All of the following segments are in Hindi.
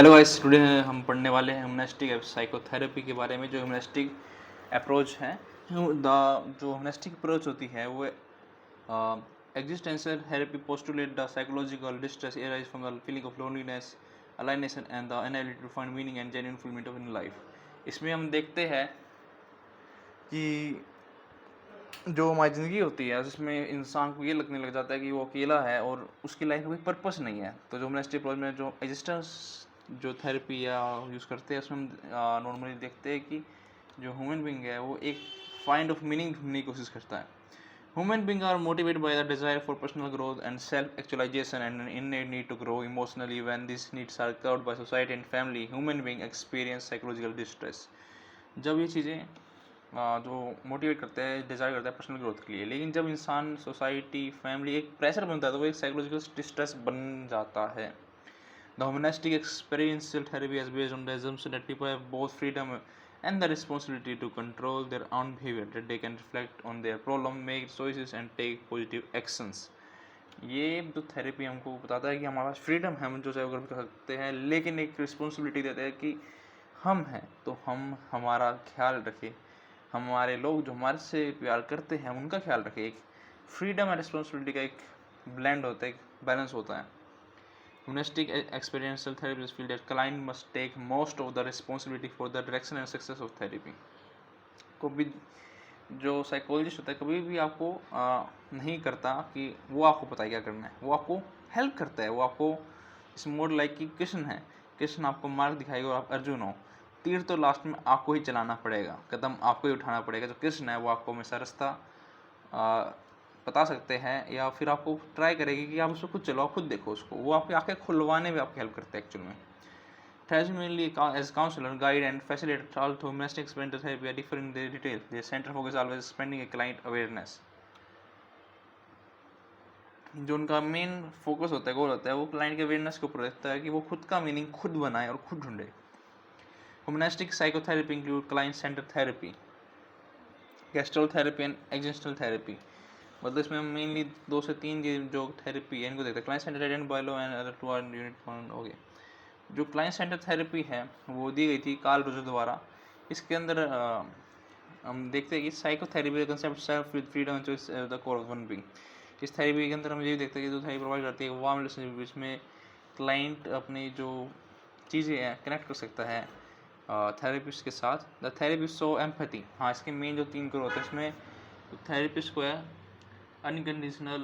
हेलो गाइस, टुडे हम पढ़ने वाले हैं ह्यूमनिस्टिक साइकोथेरेपी के बारे में। जो ह्यूमनिस्टिक अप्रोच है, जो ह्यूमनिस्टिक अप्रोच होती है वो existential therapy postulate the psychological distress arise from the feeling of loneliness, alienation and the inability to find meaning and genuine fulfilment of in life. इसमें हम देखते हैं कि जो हमारी ज़िंदगी होती है जिसमें इंसान को ये लगने लग जाता है कि वो अकेला है और उसकी लाइफ में कोई पर्पस नहीं है। तो जो ह्यूमनिस्टिक अप्रोच में जो एग्जिस्टेंस जो थेरेपी या यूज़ करते हैं उसमें हम नॉर्मली देखते हैं कि जो ह्यूमन बीइंग है वो एक फाइंड ऑफ मीनिंग ढूंढने की कोशिश करता है। Human being are motivated by the desire for personal growth and self actualisation and innate need to grow emotionally. When this needs are covered by society and family, human being experience psychological distress. जब ये चीज़ें जो मोटिवेट करते हैं, डिज़ायर करता है पर्सनल ग्रोथ के लिए, लेकिन जब इंसान, सोसाइटी, फैमिली एक प्रेशर बनता है तो वो एक साइकोलॉजिकल डिस्ट्रेस बन जाता है। The humanistic experiential therapy is based on the assumption that people have both freedom and the responsibility to control their own behavior, that they can reflect on their problem, make choices and take positive actions। ये जो थेरेपी हमको बताता है कि हमारे पास फ्रीडम है, हम जो चाहे कर सकते हैं, लेकिन एक रिस्पॉन्सिबिलिटी देते हैं कि हम हैं तो हम हमारा ख्याल रखें, हमारे लोग जो हमारे से प्यार करते हैं उनका ख्याल रखें। एक फ्रीडम एंड रिस्पॉन्सिबिलिटी का एक ब्लेंड होता है, एक बैलेंस होता है। Humanistic experiential therapists feel that client must take most of the responsibility for the direction and success of therapy। को भी जो साइकोलॉजिस्ट होता है कभी भी आपको नहीं करता कि वो आपको पता है क्या करना है, वो आपको हेल्प करता है। वो आपको इस मोड लाइक कि कृष्ण है, कृष्ण आपको मार्ग दिखाएगा और आप अर्जुन हो, तीर तो लास्ट में आपको ही चलाना पड़ेगा, कदम आपको ही उठाना पड़ेगा। जो कृष्ण है वो आपको हमेशा रास्ता बता सकते हैं या फिर आपको ट्राई करेगी कि आप उसको खुद चलो, खुद देखो उसको, वो आपकी आंखें खुलवाने में आपकी हेल्प करते हैं एक्चुअल में। Traditionally, as counselor, guide, and facilitator, although humanistic experiential therapy are different in their detail, their center focus is always expanding a client awareness। जो उनका मेन फोकस होता है, गोल होता है, वो क्लाइंट के अवेयरनेस के ऊपर रहता है कि वो खुद का मीनिंग खुद बनाए और खुद ढूंढे। Humanistic psychotherapy include client centre therapy, gestalt therapy and existential therapy. मतलब इसमें हम मेनली 2 से 3 जो थेरेपी है इनको देखते हैं। Client centre and by low and other 2 are unit okay. जो क्लाइंट सेंटर थेरेपी है वो दी गई थी कार्ल रोजर द्वारा। इसके अंदर हम देखते हैं कि साइकोथेरेपी का concept self with freedom and choice the core of one being. इस थेरेपी के अंदर हम ये भी देखते हैं कि जो थेरेपी प्रोवाइड करती है वार्म रिलेशनशिप, जिसमें क्लाइंट अपनी जो चीज़ें हैं कनेक्ट कर सकता है थेरेपिस्ट के साथ। The therapist show empathy. हाँ, इसके मेन जो 3 कोर होते हैं इसमें थेरेपिस्ट को है अनकंडीशनल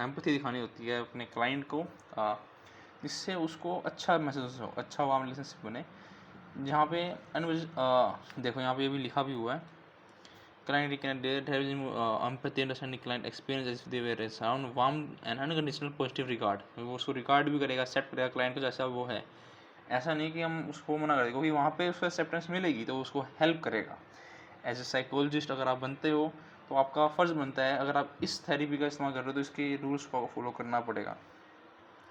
एम्पैथी दिखानी होती है अपने क्लाइंट को, जिससे उसको अच्छा महसूस हो, अच्छा वार्म रिलेशनशिप बने। जहाँ पे देखो यहाँ पे ये भी लिखा भी हुआ है, client can that have empathy understanding client experience as they were around warm and unconditional positive regard. वो उसको रिगार्ड भी करेगा, एक्सेप्ट करेगा क्लाइंट को जैसा वो है। ऐसा नहीं कि हम उसको मना करें, क्योंकि वहाँ पे उसको एक्सेप्टेंस मिलेगी तो उसको हेल्प करेगा। एज ए साइकोलॉजिस्ट अगर आप बनते हो तो आपका फ़र्ज़ बनता है, अगर आप इस थेरेपी का इस्तेमाल कर रहे हो तो इसके रूल्स को फॉलो करना पड़ेगा।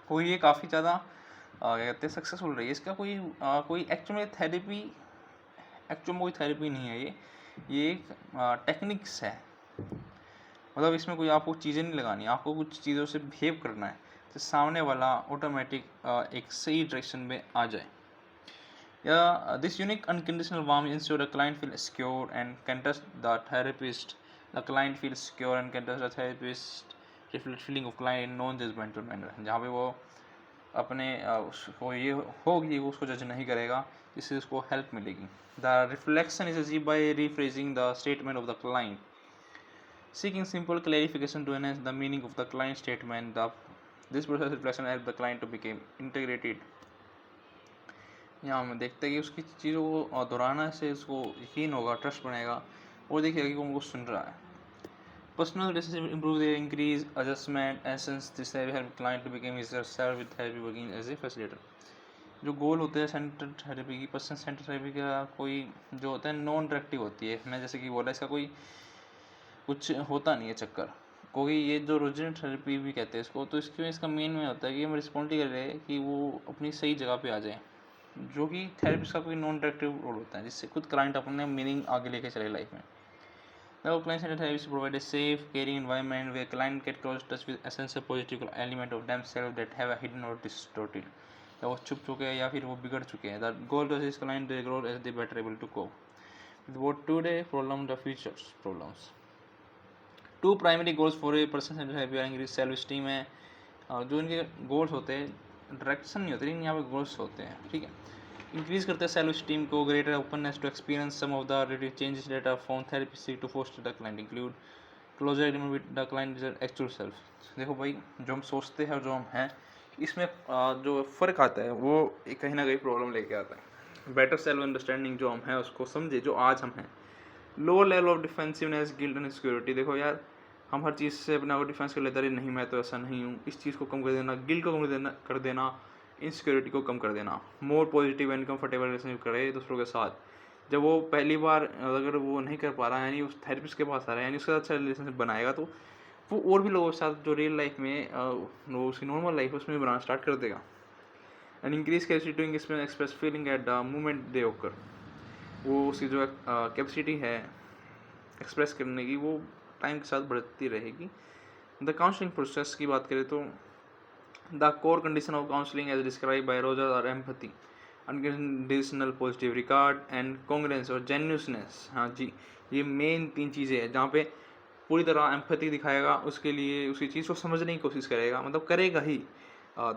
कोई ये काफ़ी ज़्यादा क्या कहते हैं सक्सेसफुल रही है। इसका कोई एक्चुअल में थेरेपी, एक्चुअल में कोई थेरेपी नहीं है ये एक टेक्निक्स है। मतलब इसमें कोई आपको चीज़ें नहीं लगानी, आपको कुछ चीज़ों से बिहेव करना है तो सामने वाला ऑटोमेटिक एक सही डायरेक्शन में आ जाए। This unique unconditional warmth ensures the client feels secure and can trust the therapist. The client feels secure and can trust the therapist, reflect feeling of client in non-judgmental manner। जहाँ पे वो अपने उसको ये होगी, वो उसको जज नहीं करेगा, जिससे उसको हेल्प मिलेगी। The reflection is achieved by rephrasing the statement of the client, seeking simple clarification to enhance the meaning of the client statement। This process of reflection helps the client to become integrated। यहाँ हम देखते हैं कि उसकी चीज़ों को दोहराना से उसको यकीन होगा, ट्रस्ट बनेगा और देखिएगा कि वो हमको सुन रहा है। Personal relationship improve the increase adjustment essence, this help client to become his self with therapy working as a facilitator. जो गोल होते हैं सेंटर थेरेपी की, पर्सन सेंटर थेरेपी का कोई जो होता है नॉन डायरेक्टिव होती है। मैं जैसे कि बोला, इसका कोई कुछ होता नहीं है चक्कर, क्योंकि ये जो ओरिजिनल थेरेपी भी कहते हैं इसको, तो इसका मेन में होता है कि हम रिस्पॉन्सिबिलिटी कर रहे हैं कि वो अपनी सही जगह पे आ जाए, जो कि थेरेपिस्ट का कोई नॉन डायरेक्टिव रोल होता है, जिससे खुद क्लाइंट अपने मीनिंग आगे लेके चले लाइफ में। The client centered therapy provide a safe, caring environment where client get close touch with essential positive element of themselves that have a hidden or distorted। या वो छुप चुके हैं या फिर वो बिगड़ चुके हैं. The goal to assist client they grow as they better able to cope with what today problem the futures problems. Two primary goals for a person है सेल्फ स्टीम है. जो इनके गोल्स होते हैं डायरेक्शन नहीं होते, लेकिन यहाँ पे गोल्स होते हैं. ठीक है, इंक्रीज करते हैं सेल्फ स्टीम को, greater openness to experience some of the changes that are found therapy seek to foster the client include closer agreement with the client actual self. देखो भाई, जो हम सोचते हैं और जो हम हैं, इसमें जो फ़र्क आता है वो कहीं ना कहीं प्रॉब्लम लेके आता है. बेटर सेल्फ अंडरस्टैंडिंग जो हम हैं उसको समझे, जो आज हम हैं. Lower level of defensiveness, guilt and security. देखो यार, हम हर चीज़ से अपना डिफेंस कर लेते हैं, नहीं मैं तो ऐसा नहीं हूँ. इस चीज़ को कम कर देना, गिल्ट को कम कर देना, इनसिक्योरिटी को कम कर देना. More positive and comfortable relationship करे दूसरों के साथ. जब वो पहली बार अगर वो नहीं कर पा रहा है, यानी उस थेरेपिस्ट के पास आ रहा है, यानी उसके साथ अच्छा रिलेशनशिप बनाएगा, तो वो और भी लोगों के साथ जो रियल लाइफ में वो उसकी नॉर्मल लाइफ है उसमें बनाना स्टार्ट कर देगा. And increase capacity to express feeling at the moment they occur. वो उसकी जो कैपेसिटी है एक्सप्रेस करने की, वो टाइम के साथ बढ़ती रहेगी. द काउंसलिंग प्रोसेस की बात करें तो the core condition of counselling as described by Roger और empathy, unconditional positive regard and congruence और जेन्युइननेस. हाँ जी, ये मेन 3 चीज़ें हैं जहाँ पे पूरी तरह एम्पैथी दिखाएगा, उसके लिए उसी चीज़ को समझने की कोशिश करेगा, मतलब करेगा ही.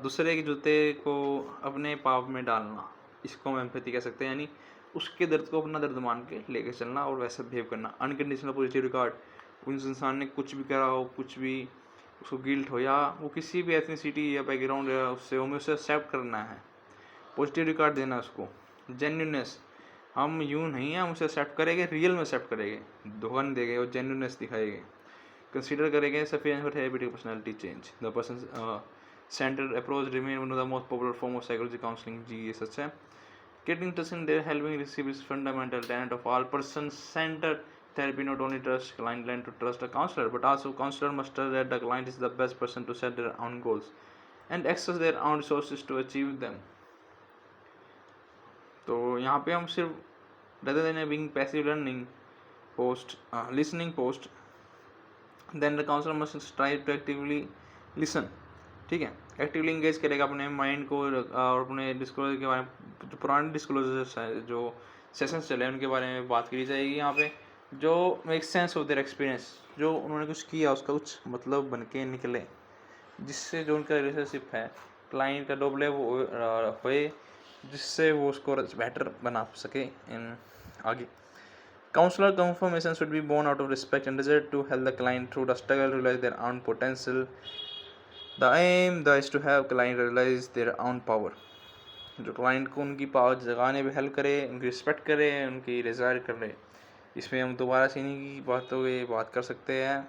दूसरे के जूते को अपने पाप में डालना, इसको हम एम्पैथी कह सकते हैं. यानी उसके दर्द को अपना दर्द मान के लेके चलना और वैसे बिहेव करना. अनकंडीशनल पॉजिटिव रिगार्ड, उस इंसान ने कुछ भी करा हो, कुछ भी उसको गिल्ट हो, या वो किसी भी एथनिसिटी या बैकग्राउंड या उससे हमें उसे एक्सेप्ट करना है, पॉजिटिव रिगार्ड देना उसको. जेन्युइननेस, हम यूँ नहीं हैं, हम उसे एक्सेप्ट करेंगे, रियल में एक्सेप्ट करेंगे, धोखा नहीं देंगे और जेन्युइननेस दिखाएंगे. कंसीडर करेंगे sufficient for therapy personality change. The person centred approach remain one of the most popular form of psychology counselling. जी ये सच है. Getting trust in their helping receive is fundamental tenet of all person-centered therapy. Not only trust client learn to trust a counselor, but also counselor must trust that the client is the best person to set their own goals and access their own resources to achieve them. तो यहाँ पे हम सिर्फ rather than being passive listening post, then the counselor must strive to actively listen. ठीक है, एक्टिवली इंगेज करेगा अपने माइंड को और अपने डिस्क्लोजर के बारे में. जो पुराने डिस्क्लोजर जो सेशंस चले उनके बारे में बात करी जाएगी यहाँ पे, जो make sense of their experience, जो उन्होंने कुछ किया उसका कुछ मतलब बन के निकले, जिससे जो उनका रिलेशनशिप है क्लाइंट का डोबले होए, जिससे वो उसको बेटर बना सके इन आगे. Counselor confirmation should be born out of respect and desire to help the client through the struggle to realize their own potential. The aim is to have client realize their own power. जो क्लाइंट को उनकी पावर जगाने पे हेल्प करे, उनकी रिस्पेक्ट करे, उनकी रिजायर करे. इसमें हम दोबारा से इन्हीं की बातों पे बात कर सकते हैं.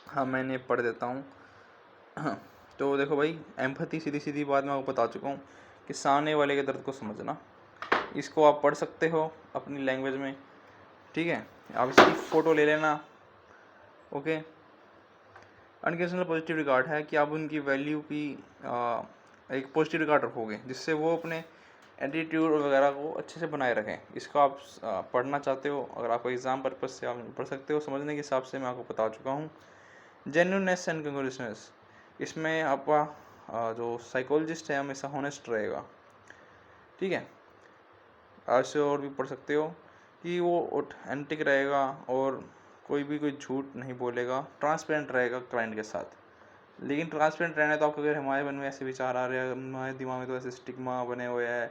हाँ, मैंने पढ़ देता हूँ. तो देखो भाई, एम्पैथी सीधी सीधी बात मैं आपको बता चुका हूँ कि सामने वाले के दर्द को समझना. इसको आप पढ़ सकते हो अपनी लैंग्वेज में. ठीक है, आप इसकी फ़ोटो ले लेना. ओके. अनकंडीशनल पॉजिटिव रिगार्ड है कि आप उनकी वैल्यू की एक पॉजिटिव रिगार्ड रखोगे, जिससे वो अपने एटीट्यूड वगैरह को अच्छे से बनाए रखें. इसको आप पढ़ना चाहते हो, अगर आपको एग्ज़ाम पर्पज से आप पढ़ सकते हो. समझने के हिसाब से मैं आपको बता चुका हूँ. जेन्युइननेस एंड कंक्लूसिवनेस, इसमें आपका जो साइकोलॉजिस्ट है हमेशा हॉनेस्ट रहेगा. ठीक है, ऐसे और भी पढ़ सकते हो कि वो ऑथेंटिक रहेगा और कोई झूठ नहीं बोलेगा, ट्रांसपेरेंट रहेगा क्लाइंट के साथ. लेकिन ट्रांसपेरेंट रहना तो आपको, अगर हमारे मन में ऐसे विचार आ रहे हैं, हमारे दिमाग में तो ऐसे स्टिग्मा बने हुए हैं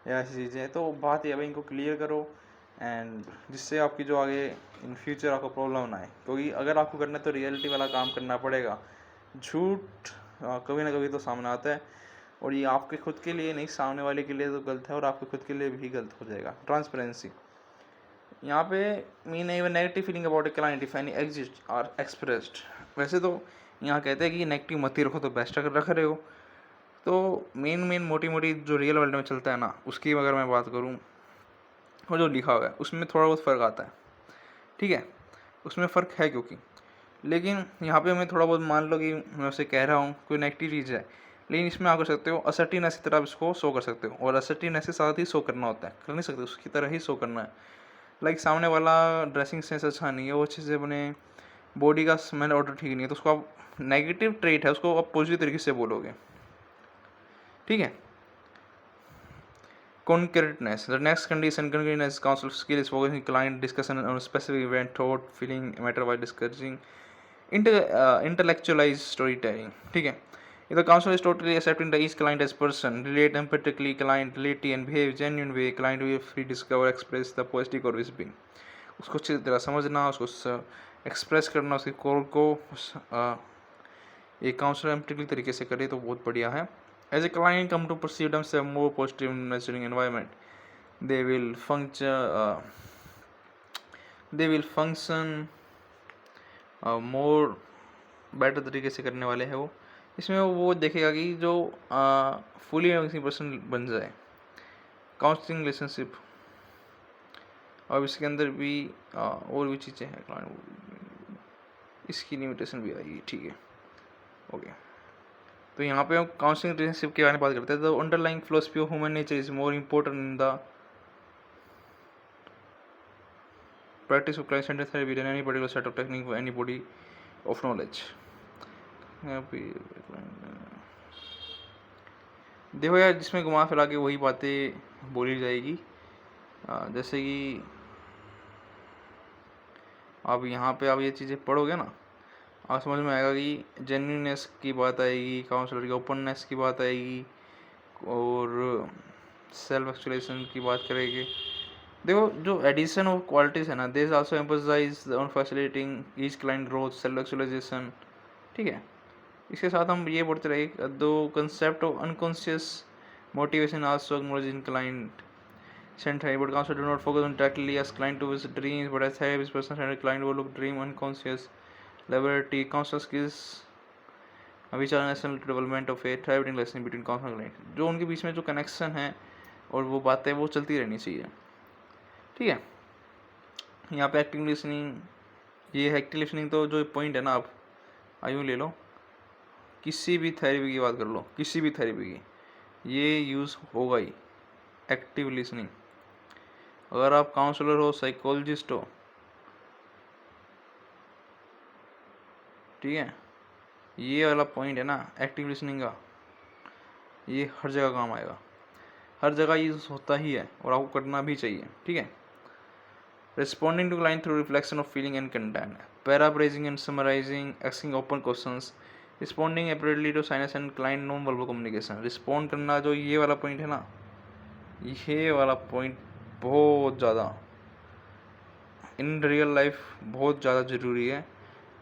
या ऐसी चीज़ें, तो बात ये है भाई, इनको क्लियर करो एंड जिससे आपकी जो आगे इन फ्यूचर आपको प्रॉब्लम ना आए. क्योंकि अगर आपको करना है तो रियलिटी वाला काम करना पड़ेगा. झूठ कभी ना कभी तो सामने आता है, और ये आपके खुद के लिए नहीं, सामने वाले के लिए तो गलत है और आपके खुद के लिए भी गलत हो जाएगा. ट्रांसपेरेंसी यहाँ पे मीन है negative feeling about a client if any exist और एक्सप्रेस्ड. वैसे तो यहाँ कहते हैं कि नेगेटिव मत ही रखो तो बेस्ट अगर रख रहे हो. तो मेन मोटी जो रियल वर्ल्ड में चलता है ना, उसकी अगर मैं बात करूँ, वो जो लिखा हुआ है उसमें थोड़ा बहुत फ़र्क आता है. ठीक है, उसमें फ़र्क है क्योंकि, लेकिन यहाँ पे मैं थोड़ा बहुत मान लो कि मैं उसे कह रहा हूँ कोई नेगेटिव चीज़ है, लेकिन इसमें आप कर सकते हो असर्टिवनेस की तरह इसको शो कर सकते हो. और असर्टिवनेस के साथ ही शो करना होता है, कर नहीं सकते, उसकी तरह ही शो करना है. लाइक सामने वाला ड्रेसिंग सेंस अच्छा नहीं है, वो अच्छे से अपने बॉडी का स्मेल ऑर्डर ठीक नहीं है, तो उसको आप नेगेटिव ट्रेट है उसको आप पॉजिटिव तरीके से बोलोगे. ठीक है, Concreteness. The next condition, concreteness, counsel skill is focusing client discussion on a specific event, thought, feeling, matter by discussing. Intellectualized storytelling. ठीक है. If the counsel is totally accepting the each client as person, relate empathetically, client reality and behave genuine way, client will free discover, express the positive or whispering. उसको अच्छी तरह समझना, उसको एक्सप्रेस करना, उसके कॉल को एक काउंसलर एम्पैथेटिक तरीके से करे तो बहुत बढ़िया है. As a client come to perceive themselves more positive in nurturing environment, they will function more better तरीके से करने वाले हैं वो. इसमें वो देखेगा कि जो फुली अमेजिंग पर्सन बन जाए. काउंसलिंग रिलेशनशिप, और इसके अंदर भी और भी चीज़ें हैं. क्लाइंट इसकी लिमिटेशन भी आएगी. ठीक है, ओके. तो यहाँ पे हम काउंसलिंग रिलेशनशिप के बारे में बात करते हैं. The underlying philosophy of human nature is more important in the practice of client centred therapy than any particular set of technique for any body of knowledge. देखो यार, जिसमें घुमा फिरा के वही बातें बोली जाएगी. जैसे कि आप यहाँ पे आप ये चीज़ें पढ़ोगे ना, आप समझ में आएगा कि जेन्युइननेस की बात आएगी, काउंसलर की ओपननेस की बात आएगी, और सेल्फ एक्चुअलाइजेशन की बात करेंगे. देखो, जो एडिशन ऑफ क्वालिटीज़ है ना, this also emphasise on facilitating each client growth, self actualisation. ठीक है. इसके साथ हम ये पढ़ते रहे, दो concept of unconscious motivation also acknowledge in client centered, but counsel do not focus on directly as client to his dreams, but as therapist person-centered client will look dream unconscious laboratory counsel skills which are necessary to development of a therapeutic relation between counsel and client. जो उनके बीच में जो कनेक्शन है और वो बातें वो चलती रहनी चाहिए. ठीक है. यहाँ पे एक्टिव लिसनिंग, ये एक्टिव लिसनिंग तो जो पॉइंट है ना, आप आयु ले लो, किसी भी थेरेपी की बात कर लो, किसी भी थेरेपी की, ये यूज़ होगा ही, एक्टिव लिसनिंग. अगर आप काउंसलर हो, साइकोलॉजिस्ट हो, ठीक है, ये वाला पॉइंट है ना एक्टिव लिसनिंग का, ये हर जगह काम आएगा, हर जगह यूज होता ही है और आपको करना भी चाहिए. ठीक है. Responding to client through reflection of feeling and content, paraphrasing and summarising, asking open questions, responding appropriately to signs and client non verbal communication. Respond करना, जो ये वाला पॉइंट है ना, ये वाला पॉइंट बहुत ज़्यादा इन रियल लाइफ बहुत ज़्यादा ज़रूरी है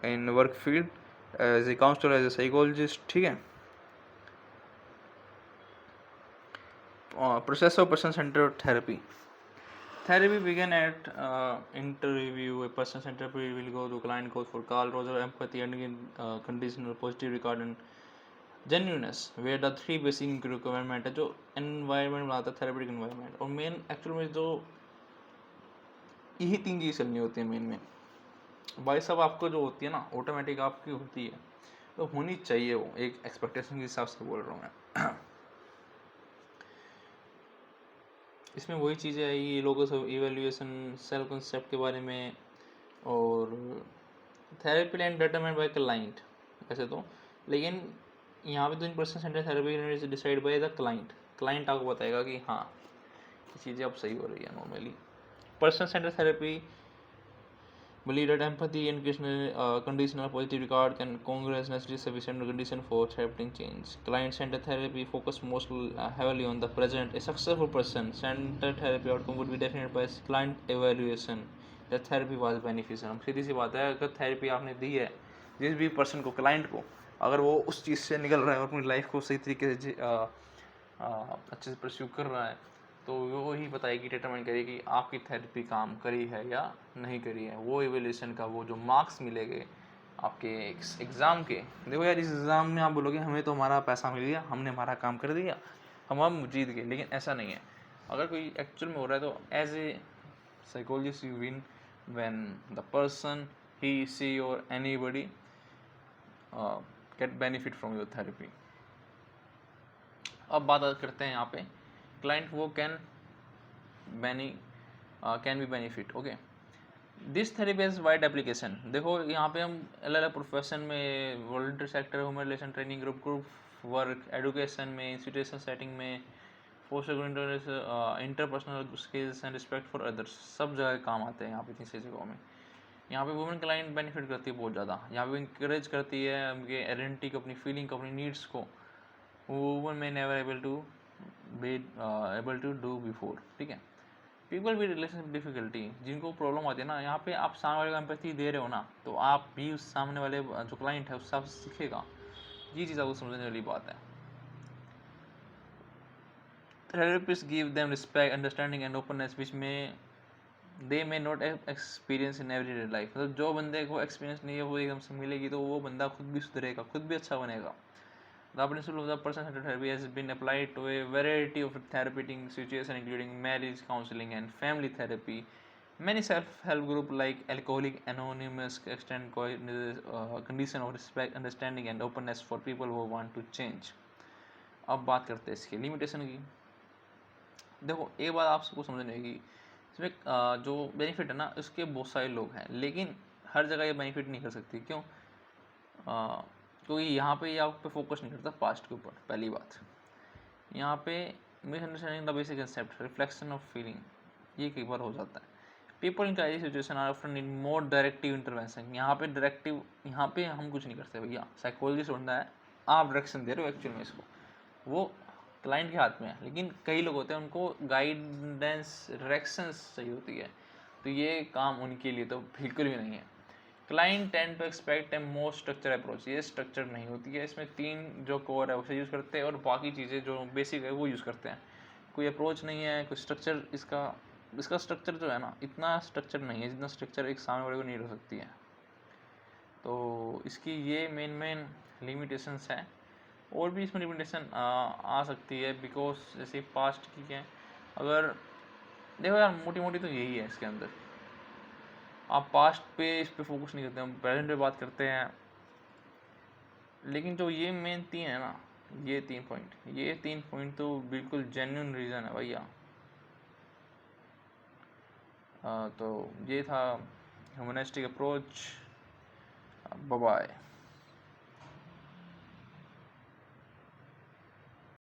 in work field, as a counsellor, as a psychologist. ठीक है. Process of person centred therapy. Therapy began at interview. A person-centered approach will go to client goes for Carl Roger, empathy, and conditional positive regard and genuineness, where the three basic requirement है जो environment बनाता है, therapeutic environment. और main actual में जो यही तीन चीज़ चलनी होती है मेन में. भाई साहब, आपको जो होती है ना ऑटोमेटिक आपकी होती है, तो होनी चाहिए, वो एक एक्सपेक्टेशन के हिसाब से बोल रहा हूँ मैं. इसमें वही चीज़ें आई, लोगों से इवेल्युएशन, सेल्फ कंसेप्ट के बारे में, और therapy plan determined by client वैसे तो, लेकिन यहाँ पे तो in person centre therapy decide by the client. Client आपको बताएगा कि हाँ ये चीज़ें अब सही हो रही है. Normally person centre therapy believe that empathy and conditional positive regard can congress necessary sufficient condition for therapeutic change. Client-centered therapy focus most heavily on the present. A successful person-centered therapy outcome would be defined by client evaluation that therapy was beneficial. हम सीधी सी बात है, अगर थेरेपी आपने दी है जिस भी पर्सन को, क्लाइंट को, अगर वो उस चीज़ से निकल रहा है और अपनी लाइफ को सही तरीके से अच्छे से परस्यू कर रहा है, तो वो ही बताएगी, डिटरमाइन करेगी आपकी थेरेपी काम करी है या नहीं करी है. वो इवेल्यूशन का वो जो मार्क्स मिलेंगे आपके एग्ज़ाम के. देखो यार, इस एग्ज़ाम में आप बोलोगे हमें तो हमारा पैसा मिल गया, हमने हमारा काम कर दिया, हम जीत गए, लेकिन ऐसा नहीं है. अगर कोई एक्चुअल में हो रहा है तो as a psychologist you win when the person, he, she और anybody get benefit from your therapy. अब बात करते हैं यहाँ पे क्लाइंट वो can be benefit. Okay. This therapy has wide application. देखो यहाँ पे हम अलग अलग प्रोफेशन में, volunteer sector, human relation, training group work, education में, इंस्टीट्यूशन सेटिंग में, foster interpersonal skills and respect for others, सब जगह काम आते हैं यहाँ पे तीसरी जगहों में। यहाँ पे वुमेन क्लाइंट बेनिफिट करती है बहुत ज़्यादा, यहाँ पे इंकरेज करती है उनके आइडेंटिटी को, अपनी फीलिंग को, अपनी नीड्स को, वुमेन में never able to do before, ठीक है। पीपल विद रिलेशनशिप डिफिकल्टी, जिनको प्रॉब्लम आती है ना, यहाँ पे आप सामने वाले को एम्पैथी दे रहे हो ना, तो आप भी उस सामने वाले जो क्लाइंट है उससे सीखेगा। ये चीज़ आपको समझने वाली बात है। Therapist give them respect, understanding and openness which में they may not experience in everyday life. मतलब जो बंदे को एक्सपीरियंस नहीं है वो एकदम से मिलेगी तो वो बंदा खुद भी सुधरेगा, खुद भी अच्छा बनेगा। The principle of the person-centered therapy has been applied to a variety of therapeutic situations, including marriage counseling and family therapy. Many self-help groups like Alcoholics Anonymous extend condition of respect, understanding, and openness for people who want to change. अब बात करते हैं इसकी लिमिटेशन की। देखो, एक बात आप सबको समझने की, इसमें जो बेनिफिट है ना, उसके बहुत सारे लोग हैं, लेकिन हर जगह ये बेनिफिट नहीं कर सकती। क्यों? क्योंकि यहाँ पे ये आप पे फोकस नहीं करता पास्ट के ऊपर। पहली बात, यहाँ पे misunderstanding the basic concept, reflection of feeling, ये कई बार हो जाता है। People in crisis situation are often need more directive intervention. यहाँ पे डायरेक्टिव, यहाँ पे हम कुछ नहीं कर सकते भैया, साइकोलॉजिस्ट होता है, आप डायरेक्शन दे रहे हो एक्चुअल में इसको, वो क्लाइंट के हाथ में है। लेकिन कई लोग होते हैं उनको गाइडेंस, डायरेक्शंस चाहिए होती है, तो ये काम उनके लिए तो बिल्कुल भी नहीं है। Client tend to expect a more structure approach, ये स्ट्रक्चर नहीं होती है। इसमें 3 जो कोर है उसे यूज़ करते हैं और बाकी चीज़ें जो बेसिक है वो यूज़ करते हैं। कोई अप्रोच नहीं है, कोई स्ट्रक्चर, इसका स्ट्रक्चर जो है ना, इतना स्ट्रक्चर नहीं है जितना स्ट्रक्चर एक सामने वाले को नीड हो सकती है। तो इसकी ये मेन लिमिटेशंस हैं। और भी इसमें लिमिटेशन आ सकती है, बिकॉज जैसे पास्ट की है, अगर देखो यार, मोटी मोटी तो यही है इसके अंदर। आप पास्ट पे इस पे फोकस नहीं करते, हम प्रेजेंट पे बात करते हैं। लेकिन जो ये मेन 3 है ना, ये 3 पॉइंट तो बिल्कुल जेन्युइन रीज़न है भैया। तो ये था ह्यूमनिस्टिक अप्रोच। Bye bye.